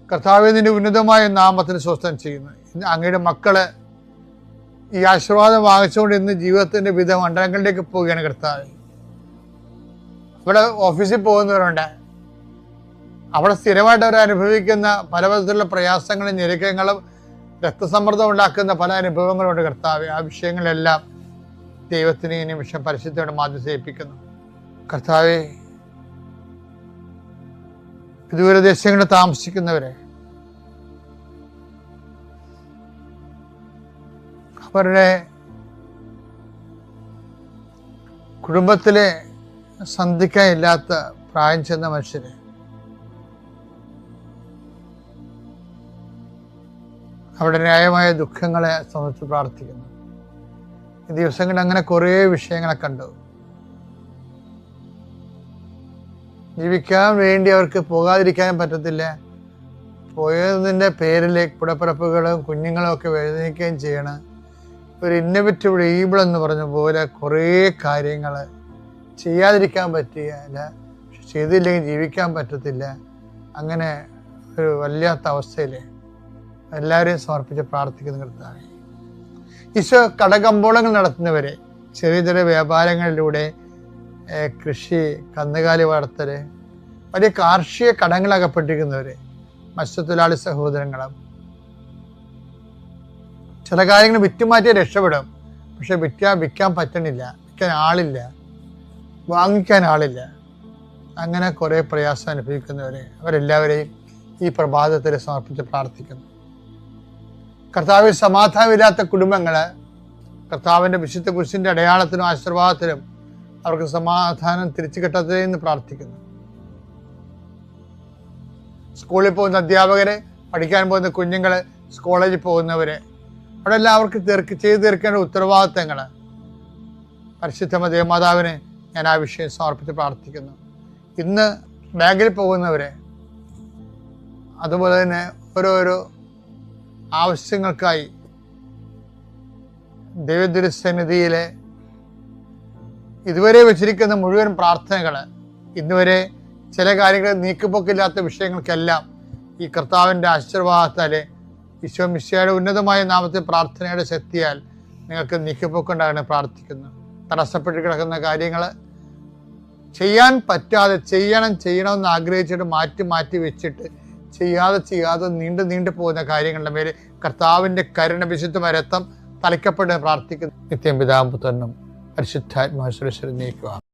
കർത്താവേ, നിന്റെ ഉന്നതമായ നാമത്തിന് സ്വസ്ഥം ചെയ്യുന്നു. അങ്ങയുടെ മക്കള് ഈ ആശീർവാദം വാങ്ങിച്ചുകൊണ്ട് ഇന്ന് ജീവിതത്തിന്റെ വിവിധ മണ്ഡലങ്ങളിലേക്ക് പോവുകയാണ്. കർത്താവേ, ഇവിടെ ഓഫീസിൽ പോകുന്നവരുണ്ട്, അവിടെ സ്ഥിരമായിട്ട് അവർ അനുഭവിക്കുന്ന പല വിധത്തിലുള്ള പ്രയാസങ്ങളും ഞെരുക്കങ്ങളും രക്തസമ്മർദ്ദം ഉണ്ടാക്കുന്ന പല അനുഭവങ്ങളുണ്ട്. കർത്താവേ, ആ വിഷയങ്ങളെല്ലാം ദൈവത്തിന് ഈ നിമിഷം പരിശുദ്ധയുടെ മാധ്യസേൽപ്പിക്കുന്നു. കർത്താവേ, ദൂരദേശങ്ങളിൽ താമസിക്കുന്നവരെ, അവരുടെ കുടുംബത്തിലെ സന്ധിക്കാനില്ലാത്ത പ്രായം ചെന്ന മനുഷ്യരെ, അവരുടെ ന്യായമായ ദുഃഖങ്ങളെ സംബന്ധിച്ച് പ്രാർത്ഥിക്കുന്നു. ഈ ദിവസങ്ങളിൽ അങ്ങനെ കുറേ വിഷയങ്ങളെ കണ്ടു. ജീവിക്കാൻ വേണ്ടി അവർക്ക് പോകാതിരിക്കാനും പറ്റത്തില്ല. പോയതിൻ്റെ പേരിൽ കുടപ്പിറപ്പുകളും കുഞ്ഞുങ്ങളും ഒക്കെ വേദനിക്കുകയും ചെയ്യണം. ഒരു ഇന്നോവേറ്റീവ് ഈബിൾ എന്ന് പറഞ്ഞ പോലെ കുറേ കാര്യങ്ങൾ ചെയ്യാതിരിക്കാൻ പറ്റില്ല, ചെയ്തില്ലെങ്കിൽ ജീവിക്കാൻ പറ്റത്തില്ല. അങ്ങനെ ഒരു വല്ലാത്ത അവസ്ഥയിൽ എല്ലാവരെയും സമർപ്പിച്ച് പ്രാർത്ഥിക്കുന്ന കർത്താവേ, ഈശോ കടകമ്പോളങ്ങൾ നടത്തുന്നവരെ, ചെറിയ ചെറിയ വ്യാപാരങ്ങളിലൂടെ കൃഷി, കന്നുകാലി വളർത്തൽ, വലിയ കാർഷിക കടങ്ങളകപ്പെട്ടിരിക്കുന്നവരെ, മത്സ്യത്തൊഴിലാളി സഹോദരങ്ങളും, ചില കാര്യങ്ങൾ വിറ്റുമാറ്റിയാൽ രക്ഷപ്പെടും, പക്ഷെ വിൽക്കാൻ പറ്റണില്ല, വിൽക്കാൻ ആളില്ല, വാങ്ങിക്കാൻ ആളില്ല. അങ്ങനെ കുറേ പ്രയാസം അനുഭവിക്കുന്നവരെ, അവരെല്ലാവരെയും ഈ പ്രഭാതത്തിൽ സമർപ്പിച്ച് പ്രാർത്ഥിക്കുന്നു. കർത്താവിൽ സമാധാനമില്ലാത്ത കുടുംബങ്ങള്, കർത്താവിൻ്റെ വിശുദ്ധ കുരിശിൻ്റെ അടയാളത്തിനും ആശീർവാദത്തിനും അവർക്ക് സമാധാനം തിരിച്ചു കിട്ടത്തേ എന്ന് പ്രാർത്ഥിക്കുന്നു. സ്കൂളിൽ പോകുന്ന അധ്യാപകരെ, പഠിക്കാൻ പോകുന്ന കുഞ്ഞുങ്ങള്, കോളേജിൽ പോകുന്നവരെ, അവിടെ എല്ലാവർക്കും ചെയ്തു തീർക്കേണ്ട ഉത്തരവാദിത്തങ്ങൾ പരിശുദ്ധ ദേവമാതാവിനെ ഞാൻ ആ വിഷയം സമർപ്പിച്ച് പ്രാർത്ഥിക്കുന്നു. ഇന്ന് ബാങ്കിൽ പോകുന്നവരെ, അതുപോലെ തന്നെ ഓരോരോ ആവശ്യങ്ങൾക്കായി ദൈവതിരുസന്നിധിയിലെ ഇതുവരെ വെച്ചിരിക്കുന്ന മുഴുവൻ പ്രാർത്ഥനകൾ, ഇന്നുവരെ ചില കാര്യങ്ങൾ നീക്കുപോക്കില്ലാത്ത വിഷയങ്ങൾക്കെല്ലാം ഈ കർത്താവിൻ്റെ ആശീർവാദത്താലെ ഈശോ മിശിഹായുടെ ഉന്നതമായ നാമത്തിൽ പ്രാർത്ഥനയുടെ ശക്തിയാൽ നിങ്ങൾക്ക് നീക്കുപോക്കുണ്ടാകാൻ പ്രാർത്ഥിക്കുന്നു. തടസ്സപ്പെട്ട് കിടക്കുന്ന കാര്യങ്ങൾ ചെയ്യാൻ പറ്റാതെ ചെയ്യണമെന്ന് ആഗ്രഹിച്ചിട്ട് മാറ്റി വെച്ചിട്ട് ചെയ്യാതെ നീണ്ടു പോകുന്ന കാര്യങ്ങളുടെ മേലെ കർത്താവിൻ്റെ കരുണ, വിശുദ്ധമായ രക്തം തളിക്കപ്പെട്ട് പ്രാർത്ഥിക്കുന്നു. നിത്യം പിതാവും പുത്രനും പരിശുദ്ധാത്മാവും നീക്കുക.